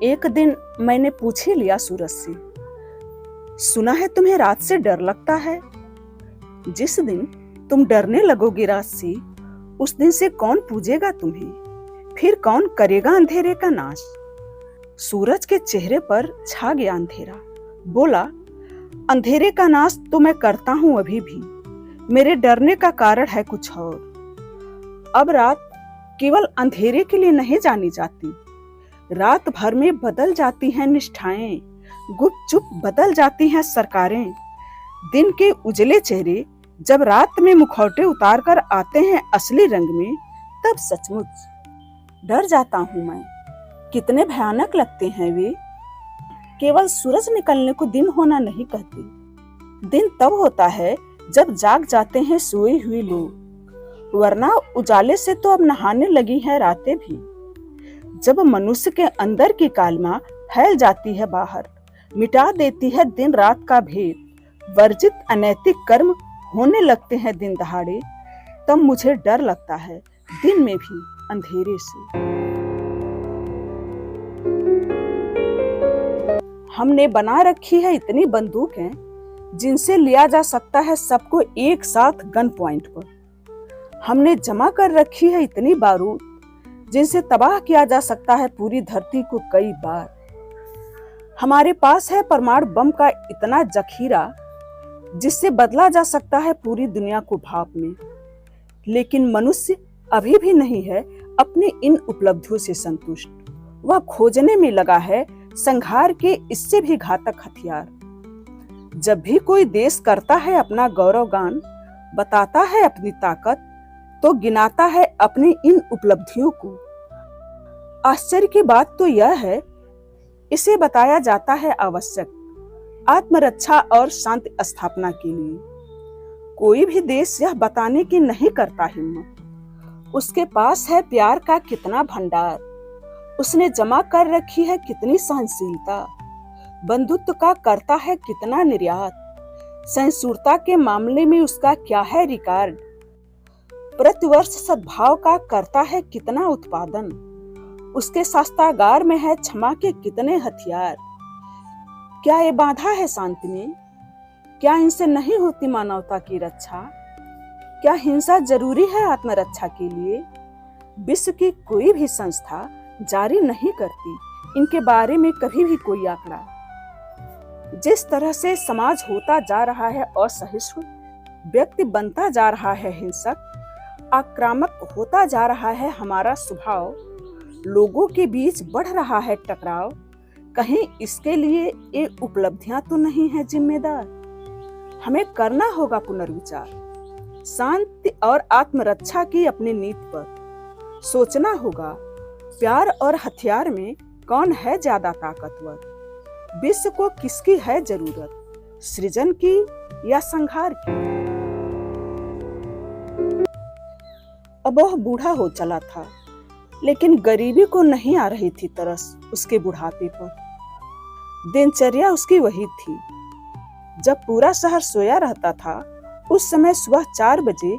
एक दिन मैंने पूछ ही लिया सूरज से, सुना है तुम्हें रात से डर लगता है। जिस दिन तुम डरने लगोगे रात से, उस दिन से कौन पूजेगा तुम्हें, फिर कौन करेगा अंधेरे का नाश। सूरज के चेहरे पर छा गया अंधेरा, बोला, अंधेरे का नाश तो मैं करता हूं अभी भी, मेरे डरने का कारण है कुछ और। अब रात केवल अंधेरे के लिए नहीं जानी जाती, रात भर में बदल जाती हैं निष्ठाएं, गुपचुप बदल जाती हैं सरकारें। दिन के उजले चेहरे जब रात में मुखौटे उतार कर आते हैं असली रंग में, तब सचमुच डर जाता हूं मैं। कितने भयानक लगते हैं वे। केवल सूरज निकलने को दिन होना नहीं कहते। दिन तब होता है जब जाग जाते हैं सोए हुए लोग, वरना उजाले से तो अब नहाने लगी हैं रातें भी। जब मनुष्य के अंदर की कालिमा फैल जाती है बाहर, मिटा देती है दिन रात का भेद, वर्जित अनैतिक कर्म होने लगते हैं दिन दहाड़े, तब मुझे डर लगता है दिन में भी अंधेरे से। हमने बना रखी है इतनी बंदूकें जिनसे लिया जा सकता है सबको एक साथ गन पॉइंट पर। हमने जमा कर रखी है इतनी बारूद जिनसे तबाह किया जा सकता है पूरी धरती को कई बार। हमारे पास है परमाणु बम का इतना जखीरा जिससे बदला जा सकता है पूरी दुनिया को भाप में। लेकिन मनुष्य अभी भी नहीं है अपनी इन उपलब्धियों से संतुष्ट। वह खोजने में लगा है संहार के इससे भी घातक हथियार। जब भी कोई देश करता है अपना गौरवगान, बताता है अपनी ताकत, तो गिनाता है अपनी इन उपलब्धियों को। आश्चर्य की बात तो यह है, इसे बताया जाता है आवश्यक आत्मरक्षा और शांति स्थापना के लिए। कोई भी देश यह बताने की नहीं करता हिम्मत। उसके पास है प्यार का कितना भंडार, उसने जमा कर रखी है कितनी सहनशीलता, बंधुत्व का करता है कितना निर्यात, सहिष्णुता के मामले में उसका क्या है रिकॉर्ड, प्रतिवर्ष सद्भाव का करता है कितना उत्पादन, उसके शस्त्रागार में है क्षमा के कितने हथियार। क्या ये बाधा है शांति में? क्या इनसे नहीं होती मानवता की रक्षा? क्या हिंसा जरूरी है आत्मरक्षा के लिए? विश्व की कोई भी संस्था जारी नहीं करती इनके बारे में कभी भी कोई आंकड़ा। जिस तरह से समाज होता जा रहा है असहिष्णु, व्यक्ति बनता जा रहा है हिंसक, आक्रामक होता जा रहा है हमारा स्वभाव, लोगों के बीच बढ़ रहा है टकराव, कहीं इसके लिए ये उपलब्धियां तो नहीं है जिम्मेदार? हमें करना होगा पुनर्विचार, शांति और आत्मरक्षा की अपनी नीति पर सोचना होगा। प्यार और हथियार में कौन है ज्यादा ताकतवर? विश्व को किसकी है जरूरत, सृजन की या संहार की? अब वह बूढ़ा हो चला था, लेकिन गरीबी को नहीं आ रही थी तरस उसके बुढ़ापे पर। दिनचर्या उसकी वही थी। जब पूरा शहर सोया रहता था, उस समय सुबह 4 बजे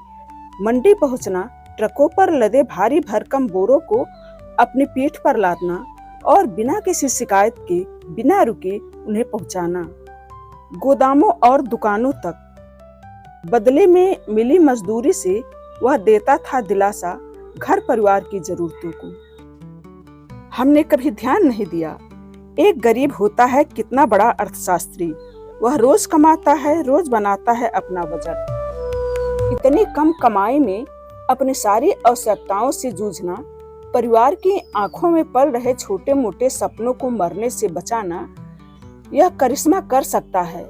मंडी पहुंचना, ट्रकों पर लदे भारी भरकम बोरों को अपनी पीठ पर लादना और बिना किसी शिकायत के बिना रुके उन्हें पहुंचाना गोदामों और दुकानों तक। बदले में मिली मजदूरी से वह देता था दिलासा घर परिवार की जरूरतों को। हमने कभी ध्यान नहीं दिया, एक गरीब होता है कितना बड़ा अर्थशास्त्री। वह रोज कमाता है, रोज बनाता है अपना बजट। इतनी कम कमाई में अपनी सारी आवश्यकताओं से जूझना, परिवार की आंखों में पल रहे छोटे मोटे सपनों को मरने से बचाना, यह करिश्मा कर सकता है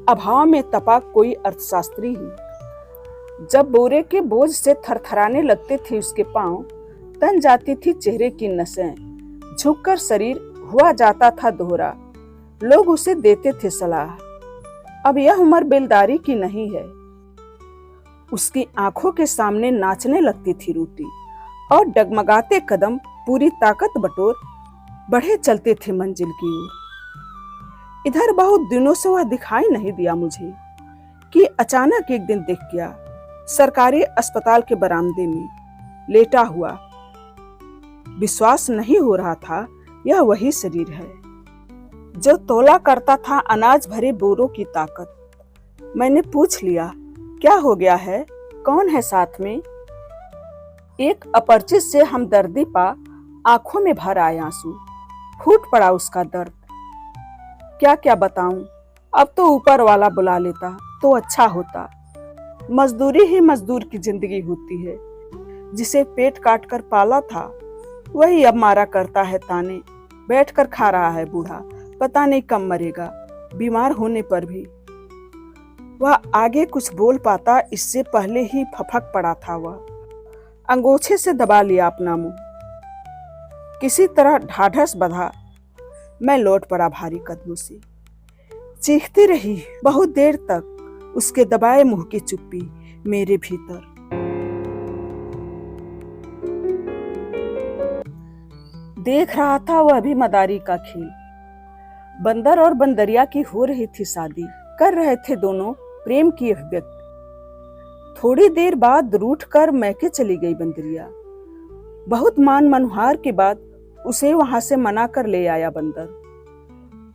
अभाव में तपा कोई अर्थशास्त्री ही। जब बोरे के बोझ से थरथराने लगते थे उसके पांव, तन जाती थी चेहरे की नसें, झुककर शरीर हुआ जाता था दोहरा। लोग उसे देते थे सलाह, अब यह उम्र बेलदारी की नहीं है। उसकी आंखों के सामने नाचने लगती थी रोटी, और डगमगाते कदम पूरी ताकत बटोर बढ़े चलते थे मंजिल की ओर। इधर बहुत दिनों से वह दिखाई नहीं दिया मुझे, कि अचानक एक दिन दिख गया सरकारी अस्पताल के बरामदे में लेटा हुआ। विश्वास नहीं हो रहा था यह वही शरीर है जो तोला करता था अनाज भरे बोरों की ताकत। मैंने पूछ लिया, क्या हो गया है, कौन है साथ में? एक अपरिचित से हमदर्दी पा आंखों में भर आए आंसू। फूट पड़ा उसका दर्द। क्या क्या बताऊं, अब तो ऊपर वाला बुला लेता तो अच्छा होता। मजदूरी ही मजदूर की जिंदगी होती है। जिसे पेट काट कर पाला था वही अब मारा करता है ताने। बैठ कर खा रहा है बूढ़ा, पता नहीं कब मरेगा। बीमार होने पर भी वह आगे कुछ बोल पाता, इससे पहले ही फफक पड़ा था। वह अंगोछे से दबा लिया अपना मुंह। किसी तरह ढाढ़स बंधा मैं लौट पड़ा भारी कदमों से। चीखती रही बहुत देर तक, उसके दबाए मुंह की चुप्पी मेरे भीतर। देख रहा था वह भी मदारी का खेल। बंदर और बंदरिया की हो रही थी शादी। कर रहे थे दोनों प्रेम की अभिव्यक्ति। थोड़ी देर बाद रूठ कर मैके चली गई बंदरिया। बहुत मान मनुहार के बाद उसे वहां से मना कर ले आया बंदर।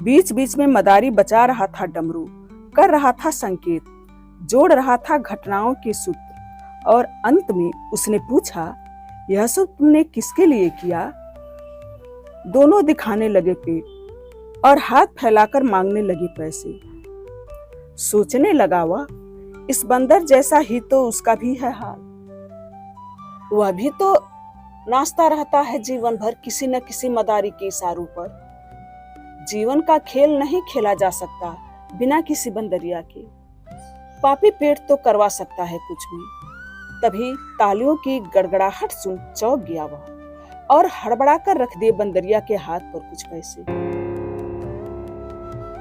बीच बीच में मदारी बजा रहा था डमरू, कर रहा था संकेत, जोड़ रहा था घटनाओं के सूत्र, और अंत में उसने पूछा, यह सब तुमने किसके लिए किया? दोनों दिखाने लगे पेट और हाथ फैलाकर मांगने लगे पैसे। सोचने लगा वह, इस बंदर जैसा ही तो उसका भी है हाल। वह भी तो नाचता रहता है जीवन भर किसी न किसी मदारी के इशारों पर। जीवन का खेल नहीं खेला जा सकता बिना किसी बंदरिया के। पापी पेट तो करवा सकता है कुछ भी। तभी तालियों की गड़गड़ाहट सुन चौंक गया वह और हड़बड़ा कर रख दिए बंदरिया के हाथ पर कुछ पैसे।